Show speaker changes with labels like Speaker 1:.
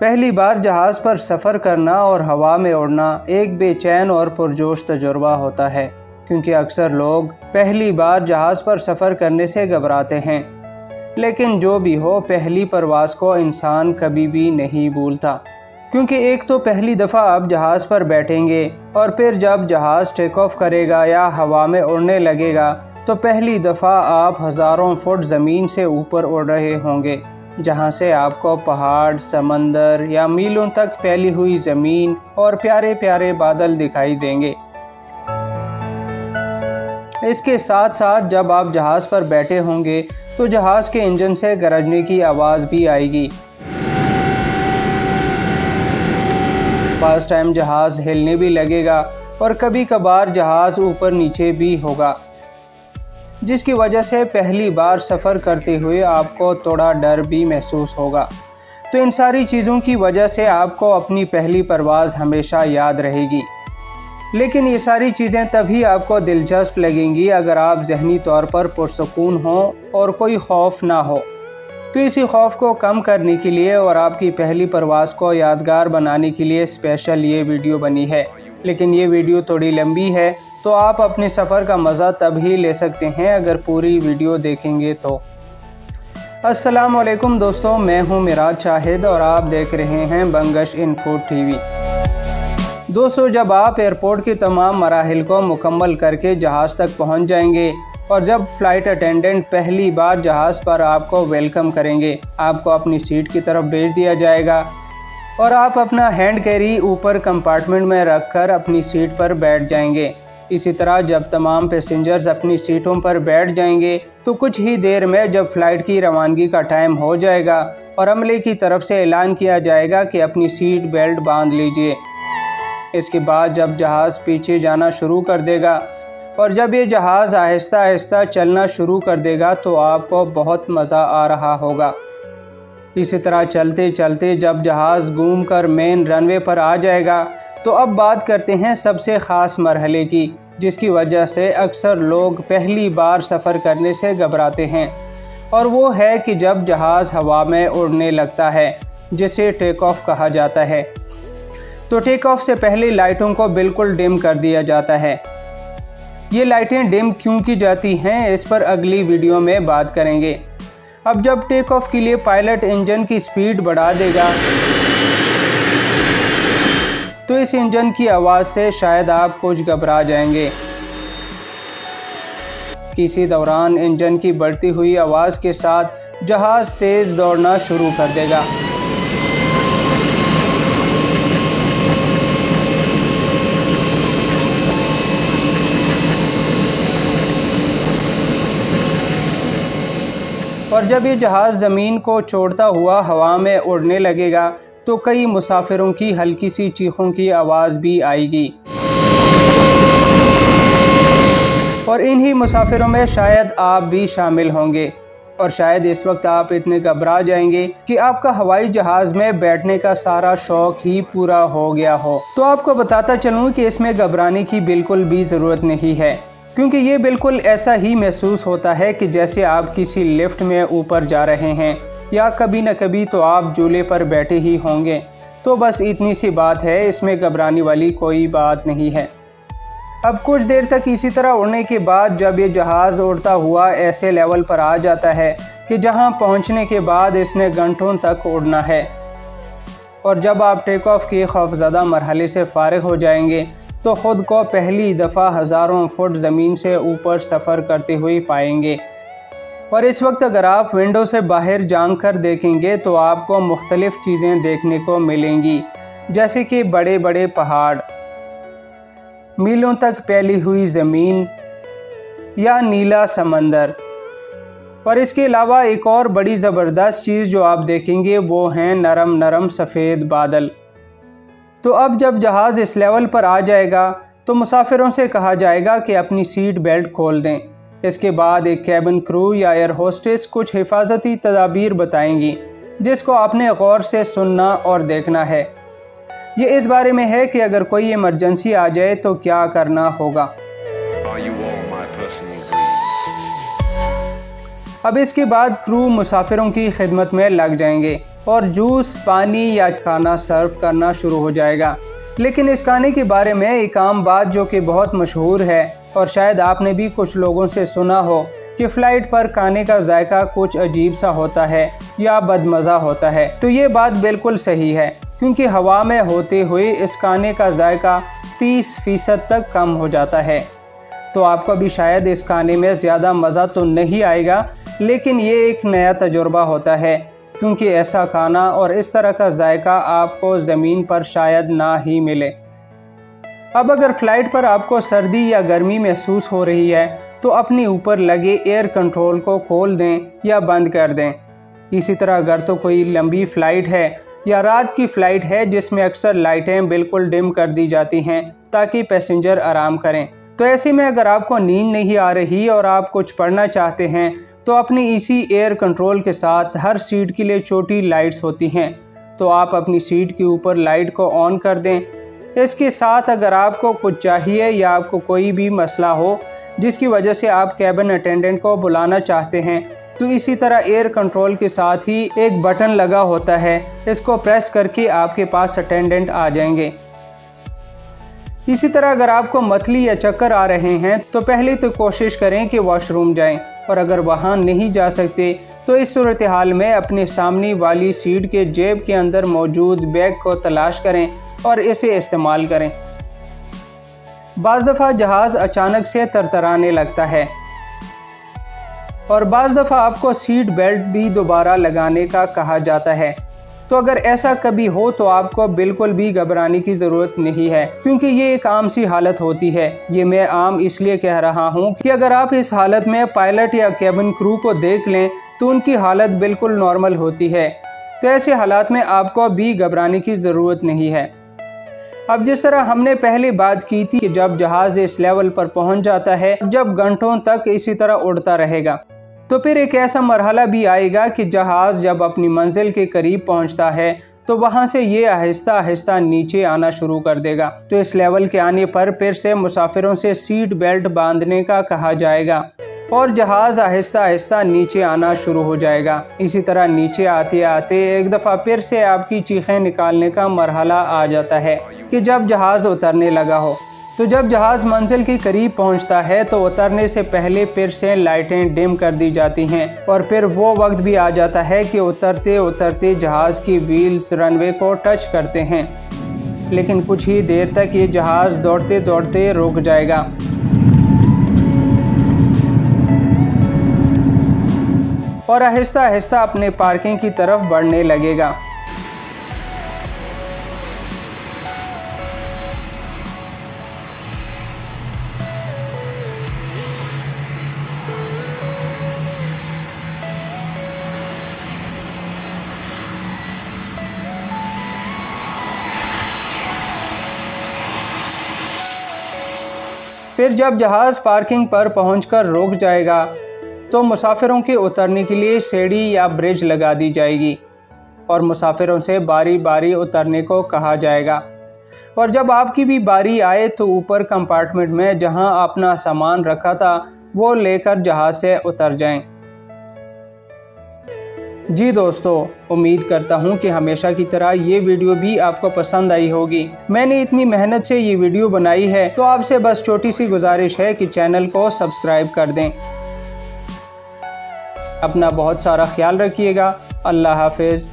Speaker 1: पहली बार जहाज़ पर सफ़र करना और हवा में उड़ना एक बेचैन और पुरजोश तजुर्बा होता है, क्योंकि अक्सर लोग पहली बार जहाज़ पर सफ़र करने से घबराते हैं। लेकिन जो भी हो, पहली परवाज़ को इंसान कभी भी नहीं भूलता, क्योंकि एक तो पहली दफ़ा आप जहाज़ पर बैठेंगे और फिर जब जहाज़ टेक ऑफ करेगा या हवा में उड़ने लगेगा तो पहली दफ़ा आप हज़ारों फुट ज़मीन से ऊपर उड़ रहे होंगे, जहां से आपको पहाड़, समंदर या मीलों तक फैली हुई ज़मीन और प्यारे प्यारे बादल दिखाई देंगे। इसके साथ साथ जब आप जहाज़ पर बैठे होंगे तो जहाज़ के इंजन से गरजने की आवाज़ भी आएगी। फर्स्ट टाइम जहाज़ हिलने भी लगेगा और कभी कभार जहाज़ ऊपर नीचे भी होगा, जिसकी वजह से पहली बार सफ़र करते हुए आपको थोड़ा डर भी महसूस होगा। तो इन सारी चीज़ों की वजह से आपको अपनी पहली परवाज़ हमेशा याद रहेगी। लेकिन ये सारी चीज़ें तभी आपको दिलचस्प लगेंगी अगर आप ज़हनी तौर पर पुरसुकून हों और कोई खौफ ना हो। तो इसी खौफ को कम करने के लिए और आपकी पहली परवाज़ को यादगार बनाने के लिए स्पेशल ये वीडियो बनी है। लेकिन ये वीडियो थोड़ी लंबी है, तो आप अपने सफ़र का मज़ा तब ही ले सकते हैं अगर पूरी वीडियो देखेंगे तो। अस्सलाम वालेकुम दोस्तों, मैं हूं मिराज शाहिद और आप देख रहे हैं बंगश इन्फो टीवी। दोस्तों, जब आप एयरपोर्ट के तमाम मराहिल को मुकम्मल करके जहाज़ तक पहुंच जाएंगे और जब फ़्लाइट अटेंडेंट पहली बार जहाज़ पर आपको वेलकम करेंगे, आपको अपनी सीट की तरफ भेज दिया जाएगा और आप अपना हैंड कैरी ऊपर कंपार्टमेंट में रखकर अपनी सीट पर बैठ जाएंगे। इसी तरह जब तमाम पैसेंजर्स अपनी सीटों पर बैठ जाएंगे तो कुछ ही देर में जब फ़्लाइट की रवानगी का टाइम हो जाएगा और अमले की तरफ से ऐलान किया जाएगा कि अपनी सीट बेल्ट बांध लीजिए। इसके बाद जब जहाज़ पीछे जाना शुरू कर देगा और जब ये जहाज़ आहिस्ता आहिस्ता चलना शुरू कर देगा तो आपको बहुत मज़ा आ रहा होगा। इसी तरह चलते चलते जब जहाज़ घूमकर मेन रनवे पर आ जाएगा तो अब बात करते हैं सबसे ख़ास मरहले की, जिसकी वजह से अक्सर लोग पहली बार सफ़र करने से घबराते हैं, और वो है कि जब जहाज़ हवा में उड़ने लगता है, जिसे टेक ऑफ कहा जाता है। तो टेक ऑफ से पहले लाइटों को बिल्कुल डिम कर दिया जाता है। ये लाइटें डिम क्यों की जाती हैं, इस पर अगली वीडियो में बात करेंगे। अब जब टेक ऑफ के लिए पायलट इंजन की स्पीड बढ़ा देगा तो इस इंजन की आवाज़ से शायद आप कुछ घबरा जाएंगे। किसी दौरान इंजन की बढ़ती हुई आवाज़ के साथ जहाज़ तेज़ दौड़ना शुरू कर देगा। और जब ये जहाज़ ज़मीन को छोड़ता हुआ हवा में उड़ने लगेगा तो कई मुसाफिरों की हल्की सी चीखों की आवाज़ भी आएगी, और इन्हीं मुसाफिरों में शायद आप भी शामिल होंगे। और शायद इस वक्त आप इतने घबरा जाएंगे कि आपका हवाई जहाज़ में बैठने का सारा शौक़ ही पूरा हो गया हो। तो आपको बताता चलूँ कि इसमें घबराने की बिल्कुल भी ज़रूरत नहीं है, क्योंकि ये बिल्कुल ऐसा ही महसूस होता है कि जैसे आप किसी लिफ्ट में ऊपर जा रहे हैं या कभी न कभी तो आप झूले पर बैठे ही होंगे। तो बस इतनी सी बात है, इसमें घबराने वाली कोई बात नहीं है। अब कुछ देर तक इसी तरह उड़ने के बाद जब ये जहाज़ उड़ता हुआ ऐसे लेवल पर आ जाता है कि जहां पहुंचने के बाद इसने घंटों तक उड़ना है, और जब आप टेक ऑफ के खौफज़दा मरहले से फारिग हो जाएंगे तो ख़ुद को पहली दफ़ा हज़ारों फुट ज़मीन से ऊपर सफ़र करते हुए पाएंगे। और इस वक्त अगर आप विंडो से बाहर झांक कर देखेंगे तो आपको मुख्तलिफ़ चीज़ें देखने को मिलेंगी, जैसे कि बड़े बड़े पहाड़, मीलों तक फैली हुई ज़मीन या नीला समंदर। और इसके अलावा एक और बड़ी ज़बरदस्त चीज़ जो आप देखेंगे वो हैं नरम नरम सफ़ेद बादल। तो अब जब जहाज़ इस लेवल पर आ जाएगा तो मुसाफिरों से कहा जाएगा कि अपनी सीट बेल्ट खोल दें। इसके बाद एक कैबिन क्रू या एयर होस्टेस कुछ हिफाजती तदाबीर बताएंगी, जिसको आपने गौर से सुनना और देखना है। ये इस बारे में है कि अगर कोई इमरजेंसी आ जाए तो क्या करना होगा। अब इसके बाद क्रू मुसाफिरों की खिदमत में लग जाएंगे। और जूस, पानी या खाना सर्व करना शुरू हो जाएगा। लेकिन इस खाने के बारे में एक आम बात जो कि बहुत मशहूर है और शायद आपने भी कुछ लोगों से सुना हो कि फ़्लाइट पर खाने का जायका कुछ अजीब सा होता है या बदमज़ा होता है। तो ये बात बिल्कुल सही है, क्योंकि हवा में होते हुए इस खाने का जायका 30% तक कम हो जाता है। तो आपको भी शायद इस खाने में ज़्यादा मज़ा तो नहीं आएगा, लेकिन ये एक नया तजुर्बा होता है, क्योंकि ऐसा खाना और इस तरह का जायका आपको ज़मीन पर शायद ना ही मिले। अब अगर फ़्लाइट पर आपको सर्दी या गर्मी महसूस हो रही है तो अपने ऊपर लगे एयर कंट्रोल को खोल दें या बंद कर दें। इसी तरह अगर तो कोई लंबी फ़्लाइट है या रात की फ़्लाइट है जिसमें अक्सर लाइटें बिल्कुल डिम कर दी जाती हैं ताकि पैसेंजर आराम करें, तो ऐसे में अगर आपको नींद नहीं आ रही और आप कुछ पढ़ना चाहते हैं तो अपनी इसी एयर कंट्रोल के साथ हर सीट के लिए छोटी लाइट्स होती हैं, तो आप अपनी सीट के ऊपर लाइट को ऑन कर दें। इसके साथ अगर आपको कुछ चाहिए या आपको कोई भी मसला हो जिसकी वजह से आप कैबिन अटेंडेंट को बुलाना चाहते हैं, तो इसी तरह एयर कंट्रोल के साथ ही एक बटन लगा होता है, इसको प्रेस करके आपके पास अटेंडेंट आ जाएंगे। इसी तरह अगर आपको मतली या चक्कर आ रहे हैं तो पहले तो कोशिश करें कि वॉशरूम जाएं, और अगर वहां नहीं जा सकते तो इस सूरत हाल में अपने सामने वाली सीट के जेब के अंदर मौजूद बैग को तलाश करें और इसे इस्तेमाल करें। बाज़ दफ़ा जहाज़ अचानक से तरतराने लगता है और बाज़ दफ़ा आपको सीट बेल्ट भी दोबारा लगाने का कहा जाता है। तो अगर ऐसा कभी हो तो आपको बिल्कुल भी घबराने की ज़रूरत नहीं है, क्योंकि ये एक आम सी हालत होती है। ये मैं आम इसलिए कह रहा हूँ कि अगर आप इस हालत में पायलट या कैबिन क्रू को देख लें तो उनकी हालत बिल्कुल नॉर्मल होती है। तो ऐसे हालात में आपको भी घबराने की ज़रूरत नहीं है। अब जिस तरह हमने पहले बात की थी कि जब जहाज़ इस लेवल पर पहुँच जाता है, जब घंटों तक इसी तरह उड़ता रहेगा, तो फिर एक ऐसा मरहला भी आएगा कि जहाज़ जब अपनी मंजिल के करीब पहुंचता है तो वहां से ये आहिस्ता आहिस्ता नीचे आना शुरू कर देगा। तो इस लेवल के आने पर फिर से मुसाफिरों से सीट बेल्ट बांधने का कहा जाएगा और जहाज़ आहिस्ता आहिस्ता नीचे आना शुरू हो जाएगा। इसी तरह नीचे आते आते एक दफ़ा फिर से आपकी चीखें निकालने का मरहला आ जाता है कि जब जहाज़ उतरने लगा हो। तो जब जहाज़ मंजिल के करीब पहुंचता है तो उतरने से पहले फिर से लाइटें डिम कर दी जाती हैं और फिर वो वक्त भी आ जाता है कि उतरते उतरते जहाज़ की व्हील्स रनवे को टच करते हैं। लेकिन कुछ ही देर तक ये जहाज़ दौड़ते दौड़ते रुक जाएगा और आहिस्ता आहिस्ता अपने पार्किंग की तरफ बढ़ने लगेगा। फिर जब जहाज़ पार्किंग पर पहुंचकर रुक जाएगा तो मुसाफिरों के उतरने के लिए सीढ़ी या ब्रिज लगा दी जाएगी और मुसाफिरों से बारी बारी उतरने को कहा जाएगा। और जब आपकी भी बारी आए तो ऊपर कंपार्टमेंट में जहां अपना सामान रखा था वो लेकर जहाज़ से उतर जाएं। जी दोस्तों, उम्मीद करता हूँ कि हमेशा की तरह ये वीडियो भी आपको पसंद आई होगी। मैंने इतनी मेहनत से ये वीडियो बनाई है तो आपसे बस छोटी सी गुजारिश है कि चैनल को सब्सक्राइब कर दें। अपना बहुत सारा ख्याल रखिएगा। अल्लाह हाफिज़।